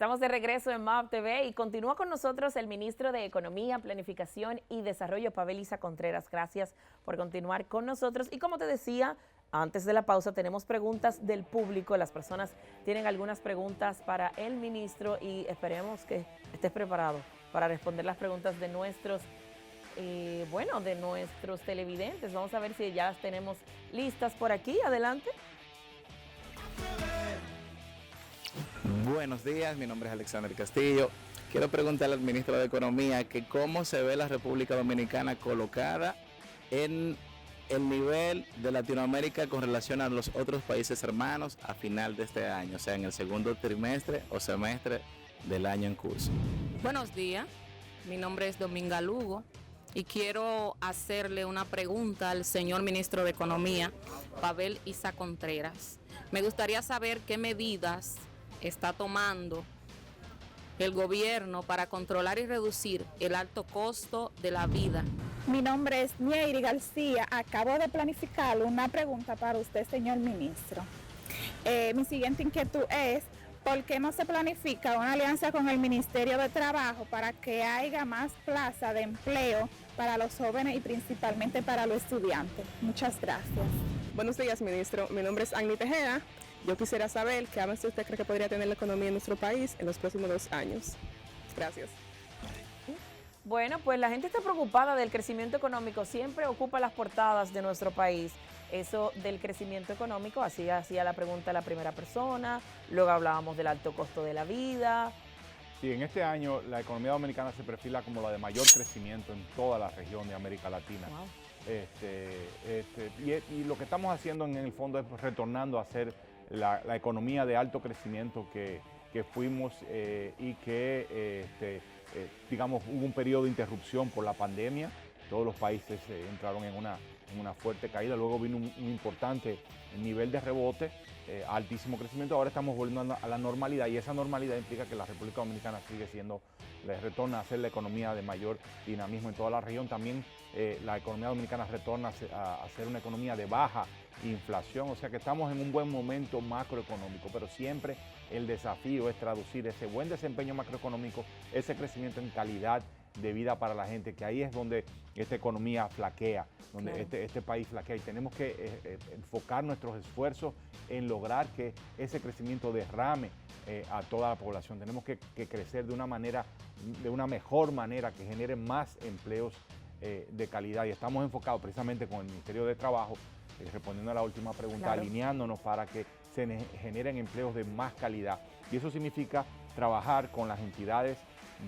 Estamos de regreso en MAP TV y continúa con nosotros el ministro de Economía, Planificación y Desarrollo, Pavel Issa Contreras. Gracias por continuar con nosotros. Y como te decía, antes de la pausa tenemos preguntas del público. Las personas tienen algunas preguntas para el ministro y esperemos que estés preparado para responder las preguntas de nuestros televidentes. Vamos a ver si ya las tenemos listas por aquí. Adelante. Buenos días, mi nombre es Alexander Castillo. Quiero preguntarle al ministro de Economía que cómo se ve la República Dominicana colocada en el nivel de Latinoamérica con relación a los otros países hermanos a final de este año, o sea, en el segundo trimestre o semestre del año en curso. Buenos días, mi nombre es Dominga Lugo y quiero hacerle una pregunta al señor ministro de Economía, Pavel Issa Contreras. Me gustaría saber qué medidas está tomando el gobierno para controlar y reducir el alto costo de la vida. Mi nombre es Nieiri García. Acabo de planificar una pregunta para usted, señor ministro. Mi siguiente inquietud es, ¿por qué no se planifica una alianza con el Ministerio de Trabajo para que haya más plazas de empleo para los jóvenes y principalmente para los estudiantes? Muchas gracias. Buenos días, ministro. Mi nombre es Agni Tejeda. Yo quisiera saber qué avance usted cree que podría tener la economía en nuestro país en los próximos 2 años. Gracias. Bueno, pues la gente está preocupada del crecimiento económico. Siempre ocupa las portadas de nuestro país. Eso del crecimiento económico, así hacía la pregunta la primera persona. Luego hablábamos del alto costo de la vida. Sí, en este año la economía dominicana se perfila como la de mayor crecimiento en toda la región de América Latina. Wow. Y lo que estamos haciendo en el fondo es retornando a ser la economía de alto crecimiento que fuimos y que, digamos, hubo un periodo de interrupción por la pandemia. Todos los países entraron en una fuerte caída, luego vino un importante nivel de rebote, altísimo crecimiento. Ahora estamos volviendo a la normalidad y esa normalidad implica que la República Dominicana sigue siendo, le retorna a ser la economía de mayor dinamismo en toda la región. También la economía dominicana retorna a ser una economía de baja inflación, o sea que estamos en un buen momento macroeconómico, pero siempre el desafío es traducir ese buen desempeño macroeconómico, ese crecimiento en calidad de vida para la gente, que ahí es donde esta economía flaquea, donde claro, este país flaquea, y tenemos que enfocar nuestros esfuerzos en lograr que ese crecimiento derrame a toda la población. Tenemos que crecer de una mejor manera, que genere más empleos de calidad, y estamos enfocados precisamente con el Ministerio de Trabajo, respondiendo a la última pregunta, claro, alineándonos para que se generen empleos de más calidad. Y eso significa trabajar con las entidades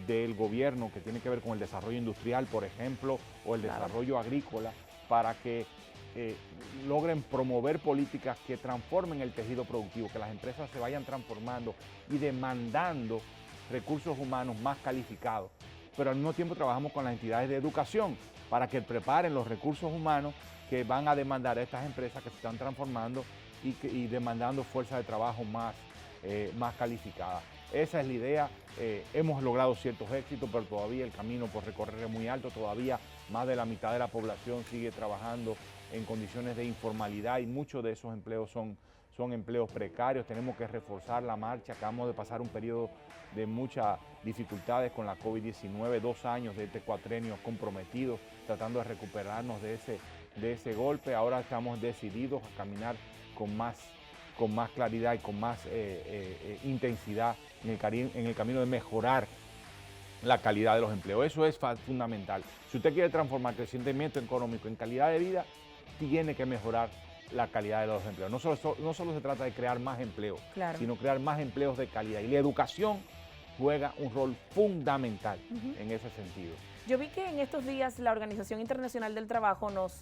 del gobierno que tiene que ver con el desarrollo industrial, por ejemplo, o el desarrollo agrícola, para que logren promover políticas que transformen el tejido productivo, que las empresas se vayan transformando y demandando recursos humanos más calificados. Pero al mismo tiempo trabajamos con las entidades de educación para que preparen los recursos humanos que van a demandar a estas empresas que se están transformando y demandando fuerza de trabajo más calificada. Esa es la idea. Hemos logrado ciertos éxitos, pero todavía el camino por recorrer es muy alto. Todavía más de la mitad de la población sigue trabajando en condiciones de informalidad y muchos de esos empleos son empleos precarios. Tenemos que reforzar la marcha. Acabamos de pasar un periodo de muchas dificultades con la COVID-19, 2 años de este cuatrenio comprometidos, tratando de recuperarnos de ese golpe. Ahora estamos decididos a caminar con más claridad y con más intensidad en el camino de mejorar la calidad de los empleos. Eso es fundamental. Si usted quiere transformar crecimiento económico en calidad de vida, tiene que mejorar la calidad de los empleos. No solo se trata de crear más empleos, claro, sino crear más empleos de calidad. Y la educación juega un rol fundamental en ese sentido. Yo vi que en estos días la Organización Internacional del Trabajo nos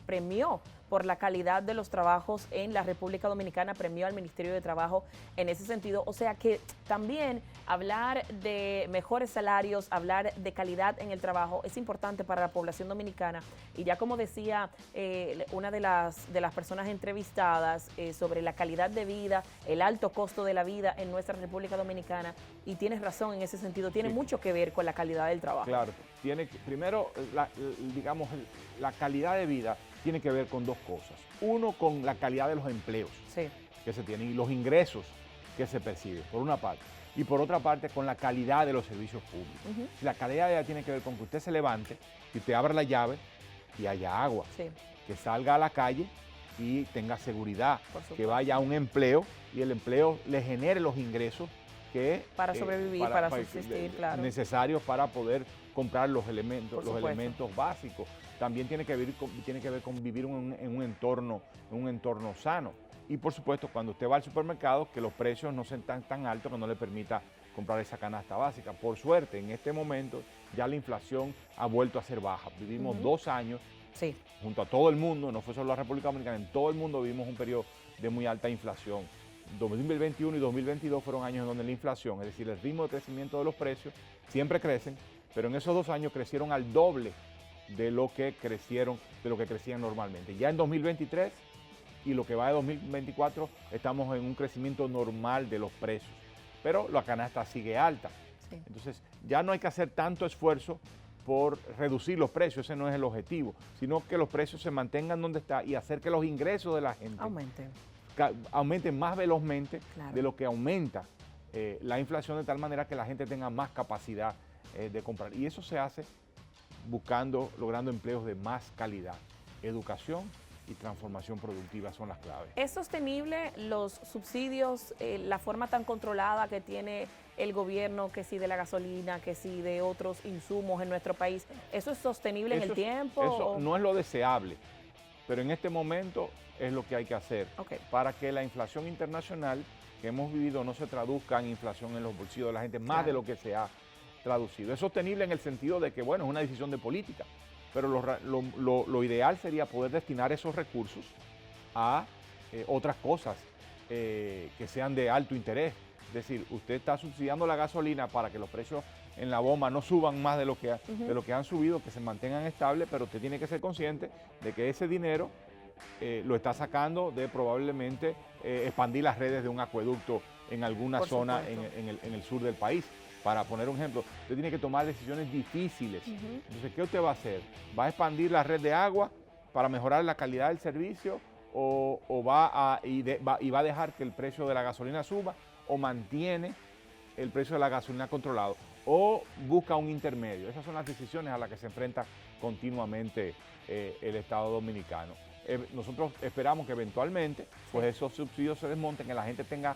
premió por la calidad de los trabajos en la República Dominicana, premió al Ministerio de Trabajo en ese sentido. O sea que también hablar de mejores salarios, hablar de calidad en el trabajo es importante para la población dominicana. Y ya como decía una de las personas entrevistadas sobre la calidad de vida, el alto costo de la vida en nuestra República Dominicana, y tienes razón en ese sentido, tiene mucho que ver con la calidad del trabajo. Claro, primero, digamos, la calidad de vida tiene que ver con 2 cosas. Uno, con la calidad de los empleos que se tienen y los ingresos que se percibe, por una parte. Y por otra parte, con la calidad de los servicios públicos. Si la calidad ya tiene que ver con que usted se levante y usted abra la llave y haya agua, que salga a la calle y tenga seguridad, que vaya a un empleo y el empleo le genere los ingresos que para sobrevivir, para subsistir, claro, necesarios para poder comprar los elementos básicos. También tiene que ver con vivir en un entorno sano. Y por supuesto, cuando usted va al supermercado, que los precios no sean tan altos que no le permita comprar esa canasta básica. Por suerte, en este momento ya la inflación ha vuelto a ser baja. Vivimos 2 años junto a todo el mundo, no fue solo la República Dominicana, en todo el mundo vivimos un periodo de muy alta inflación. 2021 y 2022 fueron años en donde la inflación, es decir, el ritmo de crecimiento de los precios, siempre crecen, pero en esos 2 años crecieron al doble de lo que crecían normalmente. Ya en 2023 y lo que va de 2024 estamos en un crecimiento normal de los precios, pero la canasta sigue alta. Entonces ya no hay que hacer tanto esfuerzo por reducir los precios, ese no es el objetivo, sino que los precios se mantengan donde está y hacer que los ingresos de la gente aumenten más velozmente de lo que aumenta la inflación, de tal manera que la gente tenga más capacidad de comprar. Y eso se hace logrando empleos de más calidad. Educación y transformación productiva son las claves. ¿Es sostenible los subsidios, la forma tan controlada que tiene el gobierno, que si de la gasolina, que si de otros insumos en nuestro país? ¿Eso es sostenible en el tiempo? Eso no es lo deseable, pero en este momento es lo que hay que hacer para que la inflación internacional que hemos vivido no se traduzca en inflación en los bolsillos de la gente, más de lo que se ha traducido. Es sostenible en el sentido de que, bueno, es una decisión de política, pero lo ideal sería poder destinar esos recursos a otras cosas que sean de alto interés. Es decir, usted está subsidiando la gasolina para que los precios en la bomba no suban más de lo que han subido, que se mantengan estables, pero usted tiene que ser consciente de que ese dinero lo está sacando de probablemente expandir las redes de un acueducto en alguna zona en el sur del país. Para poner un ejemplo, usted tiene que tomar decisiones difíciles. Entonces, ¿qué usted va a hacer? ¿Va a expandir la red de agua para mejorar la calidad del servicio o va a dejar que el precio de la gasolina suba, o mantiene el precio de la gasolina controlado, o busca un intermedio? Esas son las decisiones a las que se enfrenta continuamente el Estado dominicano. Nosotros esperamos que eventualmente pues esos subsidios se desmonten, que la gente tenga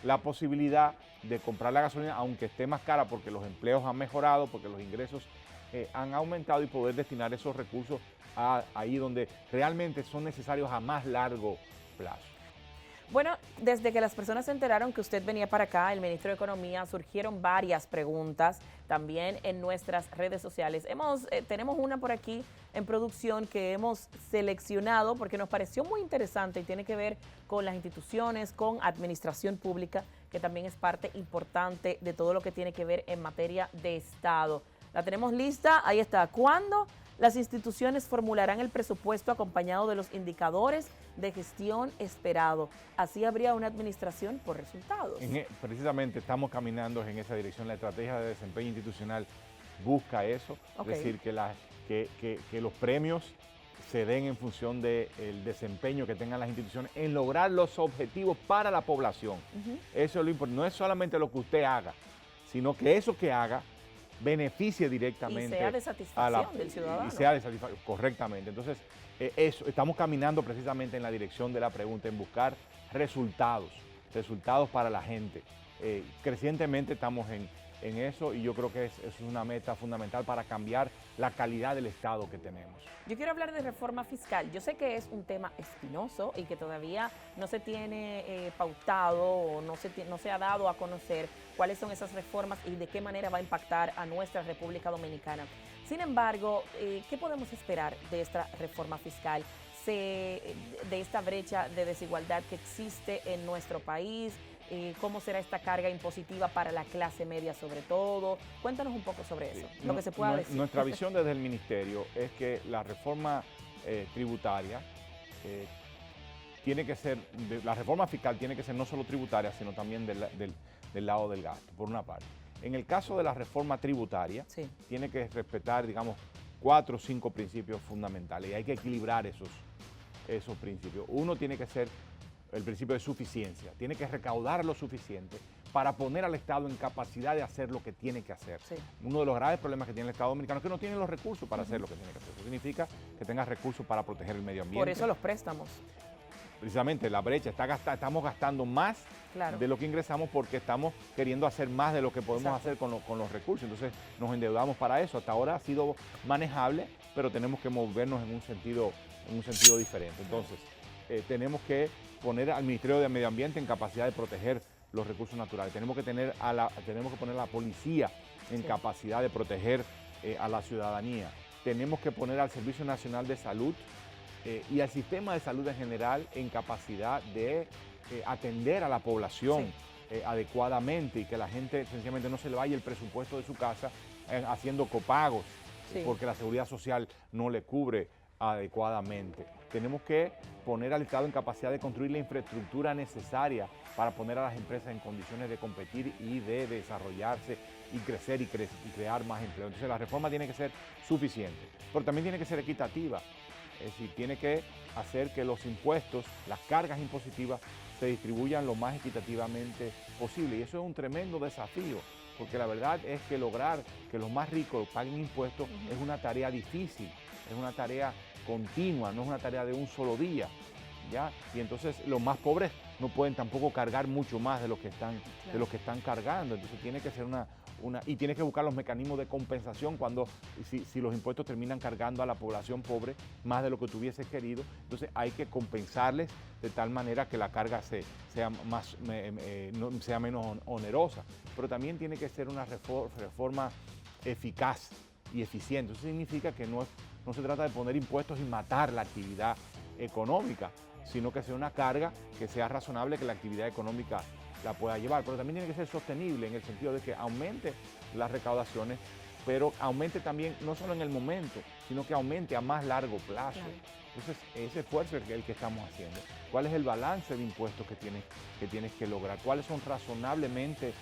la posibilidad de comprar la gasolina, aunque esté más cara, porque los empleos han mejorado, porque los ingresos han aumentado, y poder destinar esos recursos ahí donde realmente son necesarios a más largo plazo. Bueno, desde que las personas se enteraron que usted venía para acá, el ministro de Economía, surgieron varias preguntas también en nuestras redes sociales. Tenemos una por aquí en producción que hemos seleccionado porque nos pareció muy interesante y tiene que ver con las instituciones, con administración pública, que también es parte importante de todo lo que tiene que ver en materia de Estado. La tenemos lista, ahí está. ¿Cuándo las instituciones formularán el presupuesto acompañado de los indicadores de gestión esperado? Así habría una administración por resultados. Precisamente estamos caminando en esa dirección. La estrategia de desempeño institucional busca eso, es decir, que los premios se den en función del desempeño que tengan las instituciones en lograr los objetivos para la población. Eso es lo importante. No es solamente lo que usted haga, sino que eso que haga beneficie directamente y sea de satisfacción del ciudadano. Y sea de satisfacción, correctamente. Entonces, estamos caminando precisamente en la dirección de la pregunta, en buscar resultados para la gente. Crecientemente estamos en eso, y yo creo que es una meta fundamental para cambiar la calidad del Estado que tenemos. Yo quiero hablar de reforma fiscal. Yo sé que es un tema espinoso y que todavía no se tiene pautado o no se ha dado a conocer cuáles son esas reformas y de qué manera va a impactar a nuestra República Dominicana. Sin embargo, ¿qué podemos esperar de esta reforma fiscal? De esta brecha de desigualdad que existe en nuestro país, cómo será esta carga impositiva para la clase media sobre todo. Cuéntanos un poco sobre eso, lo que se pueda decir. Nuestra visión desde el Ministerio es que la reforma tributaria tiene que ser, la reforma fiscal tiene que ser no solo tributaria, sino también del lado del gasto, por una parte. En el caso de la reforma tributaria, tiene que respetar, digamos, 4 o 5 principios fundamentales, y hay que equilibrar esos principios. Uno tiene que ser el principio de suficiencia. Tiene que recaudar lo suficiente para poner al Estado en capacidad de hacer lo que tiene que hacer. Sí. Uno de los graves problemas que tiene el Estado dominicano es que no tiene los recursos para hacer lo que tiene que hacer. Eso significa que tenga recursos para proteger el medio ambiente. Por eso los préstamos. Precisamente la brecha, estamos gastando más Claro. de lo que ingresamos porque estamos queriendo hacer más de lo que podemos Exacto. hacer con los recursos. Entonces nos endeudamos para eso. Hasta ahora ha sido manejable, pero tenemos que movernos en un sentido diferente. Entonces tenemos que poner al Ministerio de Medio Ambiente en capacidad de proteger los recursos naturales. Tenemos que poner a la policía en Sí. capacidad de proteger a la ciudadanía. Tenemos que poner al Servicio Nacional de Salud y al sistema de salud en general en capacidad de atender a la población adecuadamente y que la gente sencillamente no se le vaya el presupuesto de su casa haciendo copagos Sí. porque la seguridad social no le cubre adecuadamente. Tenemos que poner al Estado en capacidad de construir la infraestructura necesaria para poner a las empresas en condiciones de competir y de desarrollarse y crecer y crear más empleo. Entonces la reforma tiene que ser suficiente, pero también tiene que ser equitativa. Es decir, tiene que hacer que los impuestos, las cargas impositivas, se distribuyan lo más equitativamente posible. Y eso es un tremendo desafío, porque la verdad es que lograr que los más ricos paguen impuestos es una tarea difícil, es una tarea continua, no es una tarea de un solo día, ¿ya? Y entonces los más pobres no pueden tampoco cargar mucho más de lo que están, de lo que están cargando. Entonces tiene que ser y tiene que buscar los mecanismos de compensación cuando si los impuestos terminan cargando a la población pobre más de lo que tuviese querido. Entonces hay que compensarles de tal manera que la carga sea menos onerosa. Pero también tiene que ser una reforma eficaz y eficiente. Eso significa que no se trata de poner impuestos y matar la actividad económica, sino que sea una carga que sea razonable, que la actividad económica la pueda llevar, pero también tiene que ser sostenible en el sentido de que aumente las recaudaciones, pero aumente también no solo en el momento, sino que aumente a más largo plazo. Claro. Entonces, ese esfuerzo es el que estamos haciendo. ¿Cuál es el balance de impuestos que tienes que lograr? ¿Cuáles son razonablemente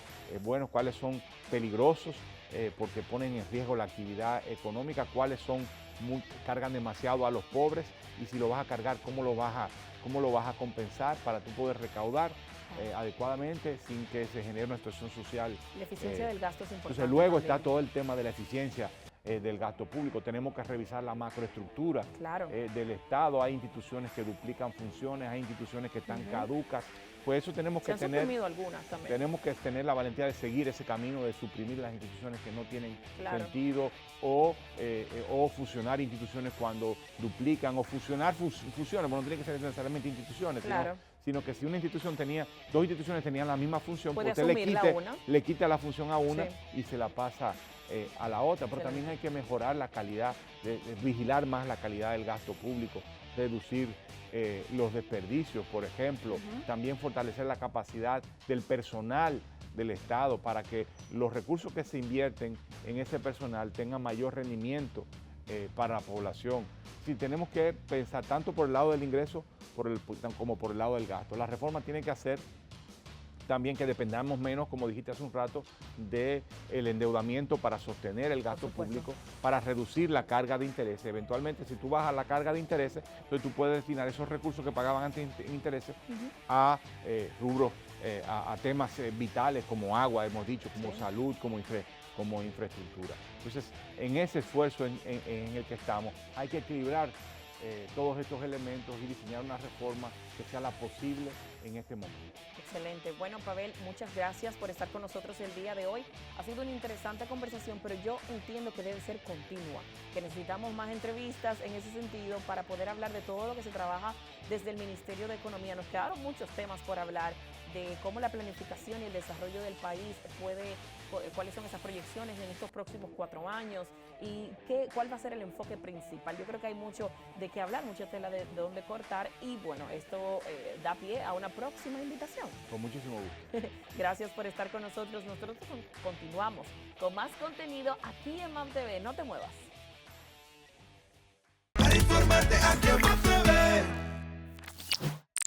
buenos? ¿Cuáles son peligrosos porque ponen en riesgo la actividad económica? ¿Cuáles cargan demasiado a los pobres? Y si lo vas a cargar, ¿cómo lo vas a compensar para tú poder recaudar adecuadamente sin que se genere una situación social? La eficiencia del gasto es importante. Entonces luego también. está todo el tema de la eficiencia del gasto público. Tenemos que revisar la macroestructura Claro. del Estado. Hay instituciones que duplican funciones, hay instituciones que están caducas. Pues eso tenemos Se que han tener. suprimido algunas también. Tenemos que tener la valentía de seguir ese camino de suprimir las instituciones que no tienen Claro. sentido o fusionar instituciones cuando duplican o fusionar funciones, bueno, no tiene que ser necesariamente instituciones, Claro. sino que si una institución dos instituciones tenían la misma función, Puede pues usted asumirla una. le quita la función a una Sí. y se la pasa a la otra. Pero Excelente. también hay que mejorar la calidad, de vigilar más la calidad del gasto público, reducir los desperdicios, por ejemplo, también fortalecer la capacidad del personal del Estado para que los recursos que se invierten en ese personal tengan mayor rendimiento para la población. Sí, tenemos que pensar tanto por el lado del ingreso como por el lado del gasto. La reforma tiene que hacer también que dependamos menos, como dijiste hace un rato, del endeudamiento para sostener el gasto público, para reducir la carga de intereses. Eventualmente, si tú bajas la carga de intereses, entonces tú puedes destinar esos recursos que pagaban antes en intereses a rubros, a temas vitales como agua, hemos dicho, como salud, como infraestructura. Entonces, en ese esfuerzo en el que estamos, hay que equilibrar todos estos elementos y diseñar una reforma que sea la posible en este momento. Excelente. Bueno, Pavel, muchas gracias por estar con nosotros el día de hoy. Ha sido una interesante conversación, pero yo entiendo que debe ser continua, que necesitamos más entrevistas en ese sentido para poder hablar de todo lo que se trabaja desde el Ministerio de Economía. Nos quedaron muchos temas por hablar de cómo la planificación y el desarrollo del país cuáles son esas proyecciones en estos próximos 4 años y cuál va a ser el enfoque principal. Yo creo que hay mucho de qué hablar, mucha tela de dónde cortar y bueno, esto da pie a una próxima invitación. Con muchísimo gusto. Gracias por estar con nosotros. Nosotros continuamos con más contenido aquí en MAM TV. No te muevas. Para informarte aquí en MAM TV.